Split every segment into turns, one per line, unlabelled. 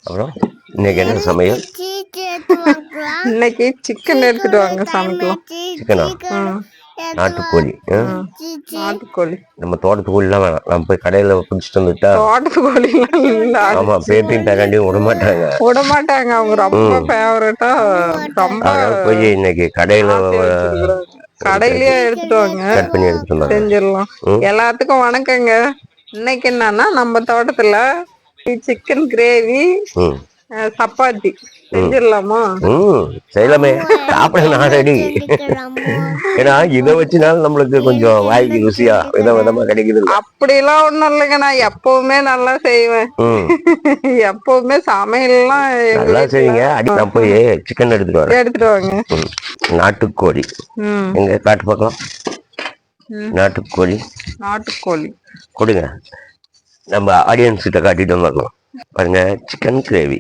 அப்புறம் இன்னைக்கு என்ன சமையல்?
இன்னைக்கு சிக்கன் எடுத்துட்டு வாங்க சமைக்கலாம்.
சிக்கனா? நாட்டுக்கோழி.
நாட்டுக்கோழி.
நம்ம தோட்டத்துக்கோழிலாம் வேணாம், நம்ம போய் கடையில பிடிச்சிட்டு வந்துட்டா.
தோட்டத்துக்கோழிலாம் இல்ல.
ஆமா, பேத்தின்ட்டாண்டி விடமாட்டாங்க.
அவங்க ரொம்ப ஃபேவரட்டா. ரொம்ப
போய் இன்னைக்கு கடையில
கடையிலயே எடுத்துட்டு வாங்க,
கட் பண்ணி எடுத்துட்டு
செஞ்சிடலாம். எல்லாத்துக்கும் வணக்கங்க. இன்னைக்கு என்னன்னா நம்ம தோட்டத்துல சிக்கன் கிரேவி, சப்பாத்தி செஞ்சிடலாமா?
செய்யலாமே, சாப்பிட நான் ரெடி. ஏன்னா இதை வச்சுனாலும் நம்மளுக்கு கொஞ்சம் வாய்க்கு ருசியா விதமா கிடைக்குது.
அப்படிலாம் ஒண்ணும் இல்லைங்க, நான் எப்பவுமே நல்லா செய்வேன். எப்பவுமே சமையல்லாம்
நல்லா செய்வீங்க. நான் போய் சிக்கன் எடுத்துட்டு
வாங்க.
நாட்டுக்கோழி எங்க காட்டு பார்க்கலாம். நாட்டுக்கோழி கொடுங்க, நம்ம ஆடியன்ஸ் கிட்ட காட்டிட்டு வந்துடலாம். பாருங்க, சிக்கன் கிரேவி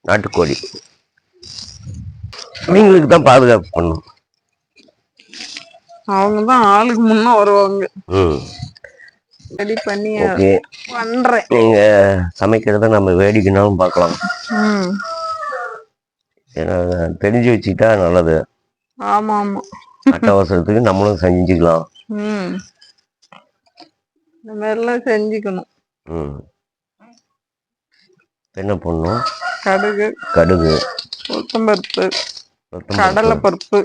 நாட்டுக்கோழி. நீங்களுக்கு தான் பாதுகாப்பு பண்ணும்,
அவங்கதான் ஆளுக்கு முன்ன வருவாங்க. ரெடி பண்ணி பண்றேன்.
நீங்க சமைக்கிறத நம்ம வேடிக்கைனாலும் பார்க்கலாம். ஏன்னா தெரிஞ்சு வச்சுக்கிட்டா நல்லது.
ஆமா ஆமா,
அட்டவசரத்துக்கு நம்மளும் செஞ்சுக்கலாம்.
இந்த மாதிரிலாம் செஞ்சுக்கணும்.
என்ன பண்ணும்?
கடுகு, உளுத்தம்பருப்பு, கடலை பருப்பு.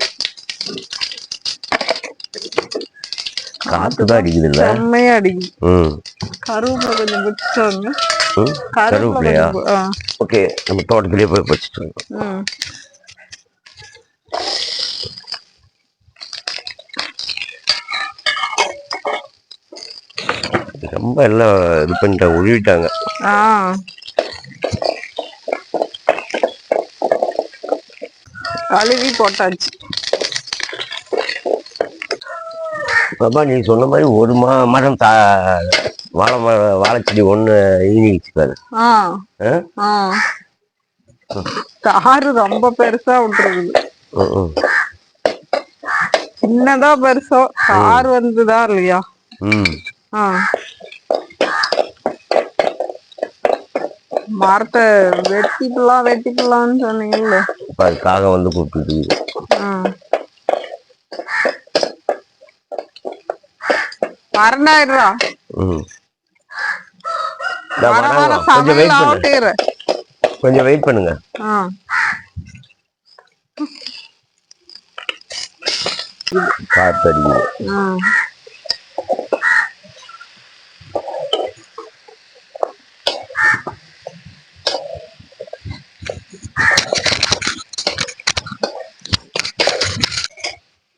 காத்துதான் அடிக்குது இல்ல?
செம்மையா அடிக்குது. கருவேப்பிலை கொஞ்சம் பிடிச்சிட்டாங்க.
கருவேப்பிலையா? ஓகே, நம்ம தோட்டத்திலேயே போய் பறிச்சுட்டு ரொம்ப எல்லாம் இது பண்ணிட்டாங்க, உருவிட்டாங்க.
கழுவி போட்டாச்சு.
பாப்பா, நீ சொன்ன மாதிரி ஒரு மரம் வாழைச்செடி ஒண்ணு ஈனிச்சுக்காது.
தாறு ரொம்ப பெருசா விட்டுருக்குது. சின்னதா பெருசோ தார் வந்துதா இல்லையா? மரத்தை வெட்டிக்கலாம்னு சொன்னீங்கல்ல,
அதுக்காக வந்து கூப்பிட்டு.
மரணாயிரா
கொஞ்சம் வெயிட் பண்ணுங்க. காத்தடிக்குது.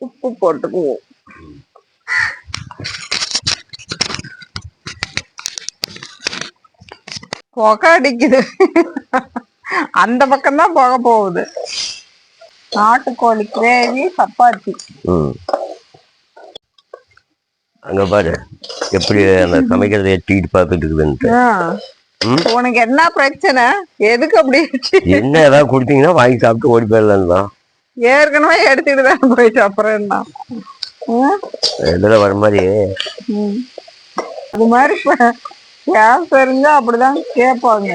உப்பு போட்டுக்குவோம். புகை அடிக்குது, அந்த பக்கம்தான் புகை போகுது. நாட்டுக்கோழி கிரேவி சப்பாத்தி.
அங்க பாரு எப்படி அந்த சமைக்கிறத எட்டிட்டு பாத்துட்டு இருக்குதுன்னு.
உனக்கு என்ன பிரச்சனை? எதுக்கு அப்படி
என்ன ஏதாவது கொடுத்தீங்கன்னா வாங்கி சாப்பிட்டு ஓடி போயிடலாம் தான்.
ஏற்கனவே எடுத்துட்டு தான் போயிட்டு அப்புறம் என்ன
இதுல வர மாதிரி.
அது மாதிரி கேஸ் தெரிஞ்சா அப்படிதான் கேட்பாங்க.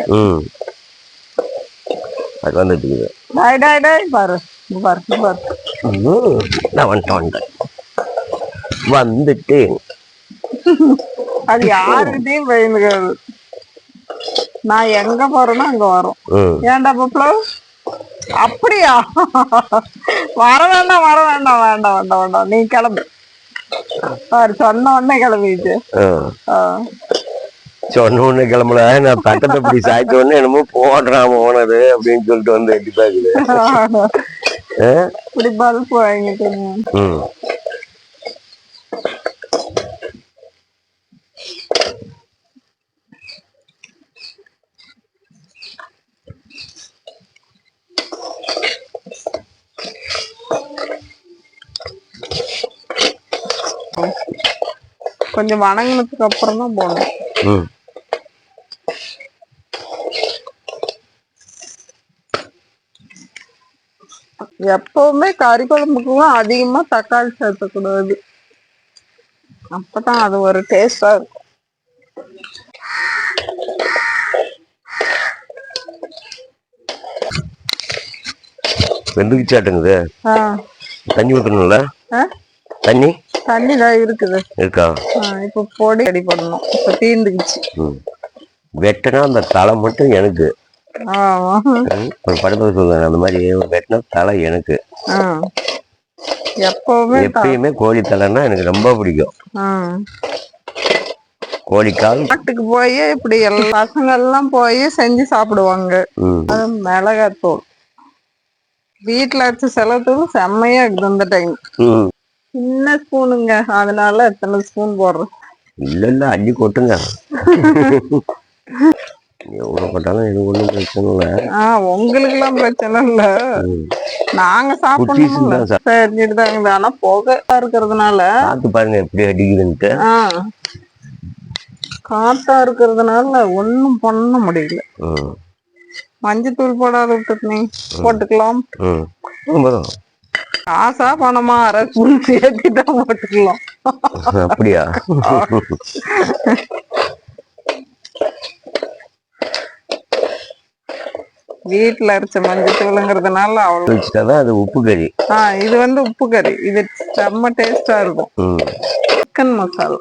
அது வந்துட்டு
பாரு
வந்துட்டு
அது யாருக்கிட்டையும் பயந்துக்காது. நான் எங்க போறேன்னா அங்க வரும். ஏன்டா பப்ளோ? அப்படியா? வர வேண்டாம், நீ கிளம்பு. சொன்ன உடனே கிளம்பிட்டு.
சொன்ன உடனே கிளம்பல, நான் பக்கத்தை இப்படி சாய்ச்ச உடனே என்னமோ போடுறான் போனது அப்படின்னு சொல்லிட்டு வந்து எட்டி பாக்குது.
இப்படி பல்ப் வாங்கிட்டு கொஞ்சம் வணங்கினதுக்கு அப்புறம் தான் போடணும். எப்பவுமே கறி குழம்புக்குலாம் அதிகமா தக்காளி சேர்த்தக்கூடாது, அப்பதான் அது ஒரு டேஸ்டா இருக்கும்.
வெந்துக்கிச்சாட்டுங்குது. தண்ணி ஊற்றணும்ல? தண்ணி
தண்ணிதான் இருக்குது
இருக்கா?
இப்ப பொடி அடி பண்ணணும். இப்ப தீர்ந்துக்குச்சு.
வெட்டினா அந்த தலை மட்டும் எனக்கு. ஒரு படத்துல சொல்லுவாங்க அந்த மாதிரி, வெட்டினா தலை எனக்கு. எப்பயுமே கோழி தலைன்னா எனக்கு ரொம்ப பிடிக்கும். கோழிக்கால்
நாட்டுக்கு போய் இப்படி எல்லா பசங்க எல்லாம் போய் செஞ்சு சாப்பிடுவாங்க. மிளகாத்தூள் வீட்டுல அரைச்ச செலவுத்தூள் செம்மையா இருக்குது இந்த டைம். சின்ன ஸ்பூனுங்க, அதனால எத்தனை ஸ்பூன் போடுறோம்.
இல்ல அள்ளி கொட்டுங்க. எவ்வளவு போட்டாலும் எனக்கு ஒண்ணும் பிரச்சனை இல்ல.
உங்களுக்கு எல்லாம் பிரச்சனை இல்ல, நாங்க சாப்பிடணும் தெரிஞ்சுட்டுதாங்க. ஆனா புகை இருக்கிறதுனால
காத்து பாருங்க எப்படி அடிக்குதுன்ட்டு.
காத்தா இருக்கிறதுனால ஒண்ணும் பண்ண முடியல. மஞ்சத்தூள் போடாத விட்டுட்டு போட்டுக்கலாம். காசா பணமா அரை ஸ்பூன் சேர்த்துதான் போட்டுக்கலாம்.
அப்படியா?
வீட்டுல அரைச்ச மஞ்சத்தூளுங்கிறதுனால
அவ்வளவு. அது உப்பு கறி.
இது வந்து உப்பு கறி. இது செம்ம டேஸ்டா இருக்கும். சிக்கன் மசாலா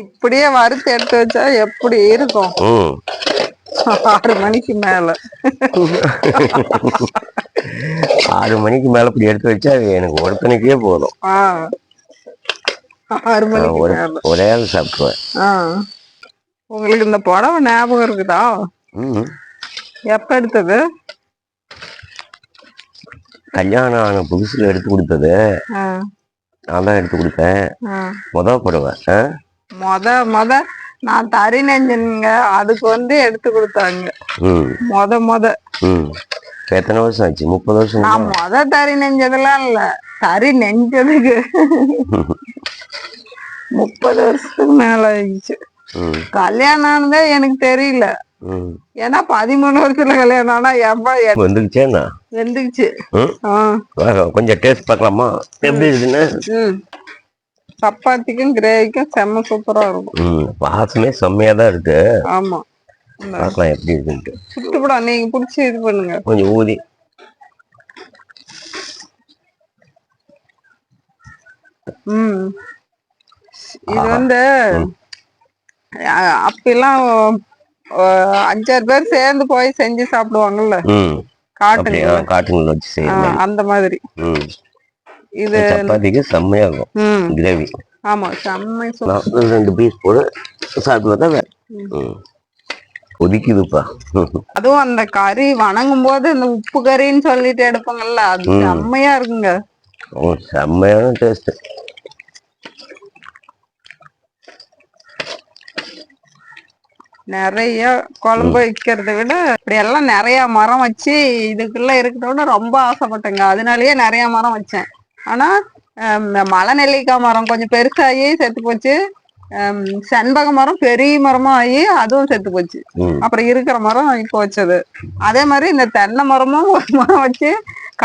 இப்படியே வறுத்து எடுத்து வச்சா எப்படி இருக்கும்? 6 மணிக்கு மேல
6 மணிக்கு மேல இப்படி எடுத்து வச்சா எனக்கு ஒருத்தனைக்கே போதும்.
6 மணிக்கு
ஒரே ஆள் சாப்பிடுவேன்.
உங்களுக்கு இந்த புடவை ஞாபகம் இருக்குதா? எப்ப எடுத்தது?
கல்யாணம் ஆன புதுசுல எடுத்து கொடுத்தது. நான் தான் எடுத்து கொடுத்தேன். புடவை
மொத நான் தறி நெஞ்சனுங்க, அதுக்கு வந்து எடுத்து கொடுத்தாங்க.
எத்தனை வருஷம் ஆச்சு? 30 வருஷம்.
நான் தறி நெஞ்சதெல்லாம் இல்ல, தறி நெஞ்சதுக்கு 30 வருஷத்துக்கு மேல ஆயிடுச்சு. கல்யாணம் ஆனதே எனக்கு தெரியல. ஏன்னா 13 வருஷத்துல கல்யாணம் ஆனா வெந்துக்குச்சு.
கொஞ்சம் டேஸ்ட் பார்க்கலாமா எப்படி இருக்குன்னு?
சப்பாத்திக்கும் கிரேவிக்கும் செம்ம சூப்பரா இருக்கும்.
வாசமே செம்மையா தான் இருக்கு.
ஆமா,
பார்க்கலாம் எப்படி இருக்குன்ட்டு.
சுட்டுப்படா, நீங்க பிடிச்சி இது பண்ணுங்க.
கொஞ்சம் ஊதி.
இது வந்து அப்பெல்லாம் 5-6 பேர் சேர்ந்து போய் செஞ்சு சாப்பிடுவாங்கல்ல,
காட்டுங்கள வச்சு செய்யணும்
அந்த மாதிரி. இது
சப்பாத்திக்கு செம்மையா இருக்கும் கிரேவி.
ஆமா, செம்மை.
2 பீஸ் போடு சாப்பிட்டு ஒதுக்கிதுப்பா.
அதுவும் அந்த கறி வணங்கும் போது இந்த உப்பு கறின்னு சொல்லிட்டு எடுப்பாங்கல்ல, அது செம்மையா இருக்குங்க.
செம்மையான டேஸ்ட்.
நிறைய குழம்பு வைக்கிறத விட இப்படி எல்லாம் நிறைய மரம் வச்சு இதுக்குள்ள இருக்கிறோன்னு ரொம்ப ஆசைப்பட்டேங்க. அதனாலயே நிறைய மரம் வச்சேன். ஆனா மலை நெல்லிக்காய் மரம் கொஞ்சம் பெருசாகி செத்து போச்சு. செண்பக மரம் பெரிய மரமா ஆகி அதுவும் செத்து போச்சு. அப்புறம் இருக்கிற மரம் இப்போ வச்சது. அதே மாதிரி இந்த தென்னை மரமும் ஒரு மரம் வச்சு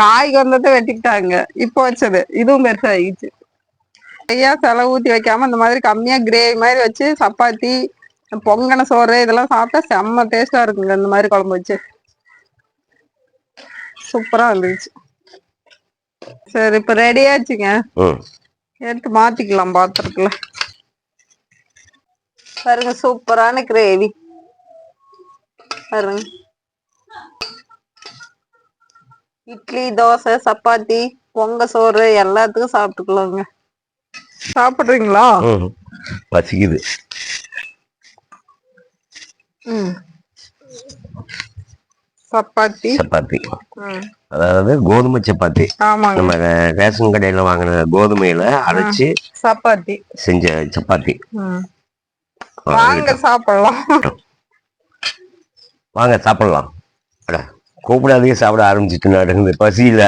காய் வந்ததை வெட்டிக்கிட்டாங்க. இப்போ வச்சது இதுவும் பெருசாகிடுச்சு. நிறையா செலவு ஊற்றி வைக்காம இந்த மாதிரி கம்மியா கிரேவி மாதிரி வச்சு சப்பாத்தி, பொங்கன சோறு இதெல்லாம் சாப்பிட்டா செம்ம டேஸ்டா இருக்குங்க. இந்த மாதிரி குழம்பு வச்சு சூப்பரா இருந்துச்சு. சரி, இப்ப ரெடி ஆச்சுங்க. எடுத்து மாத்திக்கலாம் பாத்திரத்துல. பாருங்க, சூப்பரான கிரேவி பாருங்க. இட்லி, தோசை, சப்பாத்தி, பொங்க சோறு எல்லாத்துக்கும் சாப்பிட்டுக்கலாங்க. சாப்பிடுறீங்களா?
பசிக்குது.
சப்பாத்தி
அதாவது கோதுமை சப்பாத்தி. நம்ம ரேஷன் கடையில வாங்கின கோதுமையில அரைச்சு
சப்பாத்தி
செஞ்ச சப்பாத்தி.
வாங்க சாப்பிடலாம்.
வாங்க சாப்பிடலாம். கூப்பிடாதே சாப்பிட ஆரம்பிச்சுட்டு நடக்குது பசியில.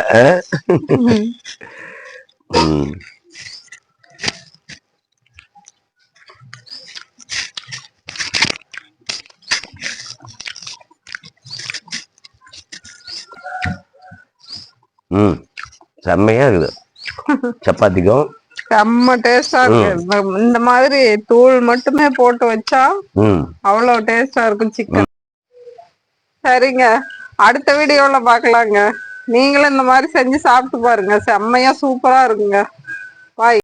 செம்மையா இருக்குது. சப்பாத்திக்கும்
செம்ம டேஸ்டா இருக்கு. இந்த மாதிரி தூள் மட்டுமே போட்டு வச்சா அவ்வளவு டேஸ்டா இருக்கும் சிக்கன். சரிங்க, அடுத்த வீடியோல பார்க்கலாங்க. நீங்களும் இந்த மாதிரி செஞ்சு சாப்பிட்டு பாருங்க, செம்மையா சூப்பரா இருக்குங்க. பாய்.